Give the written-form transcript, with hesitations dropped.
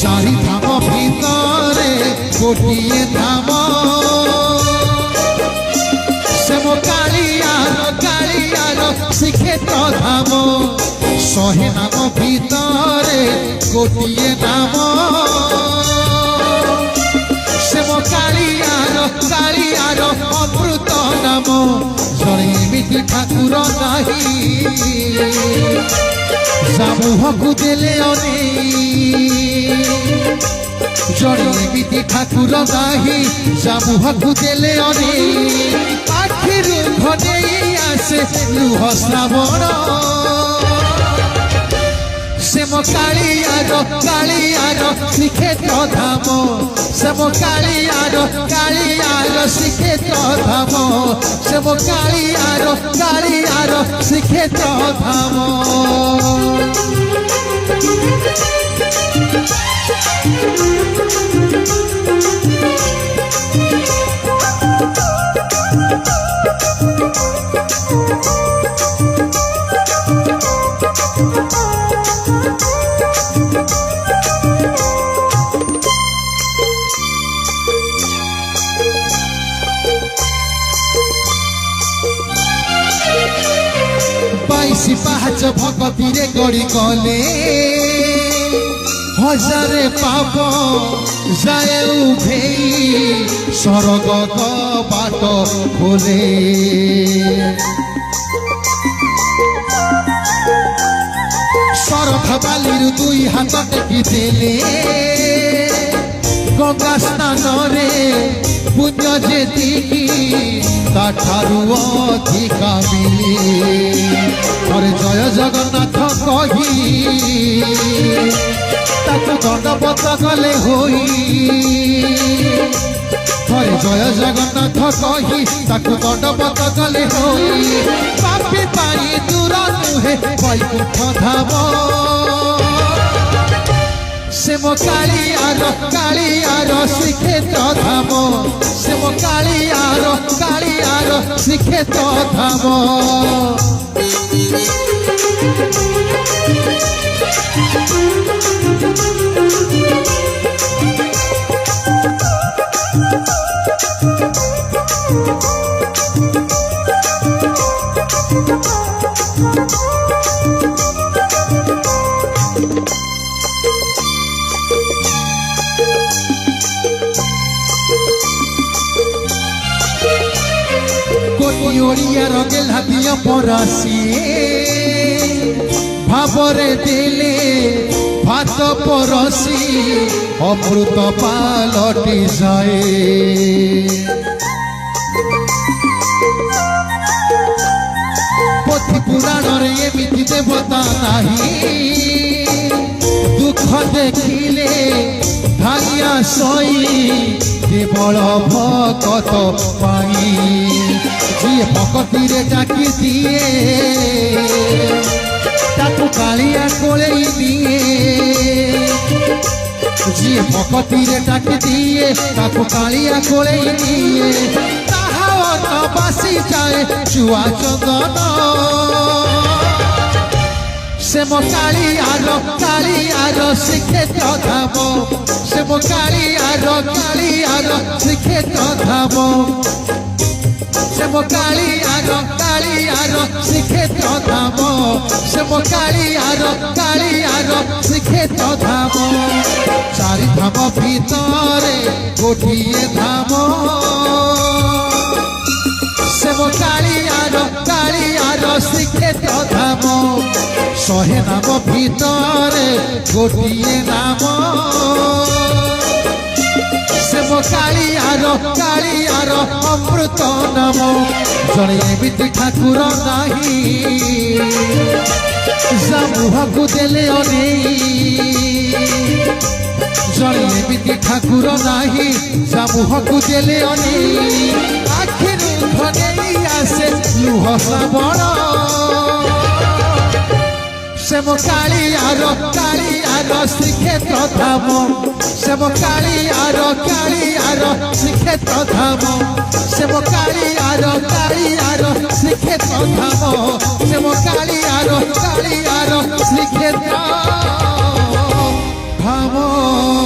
চারি ধাম ভিতরে গোটিয়ে ধাম শ্যাম কালিয়ার শ্রীক্ষেত্র ধাম শহে নাম ভিতরে গোটিয়ে নাম শ্যাম কালিয়ার অমৃত নাম জনে এমিতি ঠাকুর নাহি জামুহকু দেলে অনেক জনে এমিতি ঠাকুর নাহি জামুহকু দেলে অনেক আখিরু ঘনেই আসে লুহ শ্রাবণ শ্যাম কালিয়ার শ্রীক্ষেত্র ধাম শ্যাম কালিয়ার শ্রীক্ষেত্র ধাম শ্যাম কালিয়ার শ্রীক্ষেত্র ধাম বাইশি পাহাচ ভগতিরে গড়ি গলে হজারে পাপ যায় উভেই স্বর্গত বাট খোলে শরথ বালির দুই হাত টেকি দেলে গঙ্গা স্নানরে পুণ্য যেতিকি তাঠারু ଅଧିକା ମିଳେ ଥରେ ଜୟ ଜଗନ୍ନାଥ କହି ତାକୁ ଦଣ୍ଡବତ କଲେ ହୋଇ ଥରେ ଜୟ ଜଗନ୍ନାଥ କହି ତାକୁ ଦଣ୍ଡବତ କଲେ ହୋଇ ପାପୀ ପାଇଁ ଦୂର ନୁହେଁ ବୈକୁଣ୍ଠ ଧାମ শ্যাম কালিয়ার শ্রীক্ষেত্র ধাম শ্যাম কালিয়ার শ্রীক্ষেত্র ধাম ওড়িয়ার গেলাদিয়া পরাসি ভাবরে দিলে ভাত পরসি অমৃত পালটি যায় পথি পুরাণরে এমিতি দেবতা নাহি দুঃখ দেখিলে ধাইয়া সই কেবল ভকত পাই ଯିଏ ଭକତିରେ ଡାକି ଦିଏ ତାକୁ କାଳିଆ କୋଳେଇ ଦିଏ ଯିଏ ଭକତିରେ ଡାକି ଦିଏ ତାକୁ କାଳିଆ କୋଳେଇ ଦିଏ ତାହା ଅନ୍ନ ବାସି ଯାଏ ଚୁଆ ଚନ୍ଦନ শ্যাম কালিয়ার শ্রীক্ষেত্র ধাম শ্যাম কালিয়ার শ্রীক্ষেত্র ধাম শ্যাম কালিয়ার শ্রীক্ষেত্র ধাম শ্যাম কালিয়ার শ্রীক্ষেত্র ধাম চারি ধাম ভিতরে গোটিয়ে ধাম শ্যাম কালিয়ার শ্রীক্ষেত্র ধাম শহে নাম ভিতরে গোটিয়ে নাম শ্যাম কালিয়ার অমৃত নাম জনে এমিতি ঠাকুর নাহি জামুহকু দেলে অনেক জনে এমিতি ঠাকুর নাহি জামুহকু দেলে অনেক আখিরু ঘনেই আসে লুহ শ্রাবণ শ্যাম কালিয়ার শ্রীক্ষেত্র ধাম শ্যাম কালিয়ার শ্রীক্ষেত্র ধাম শ্যাম কালিয়ার শ্রীক্ষেত্র ধাম শ্যাম কালিয়ার শ্রীক্ষেত্র ধাম ହୋ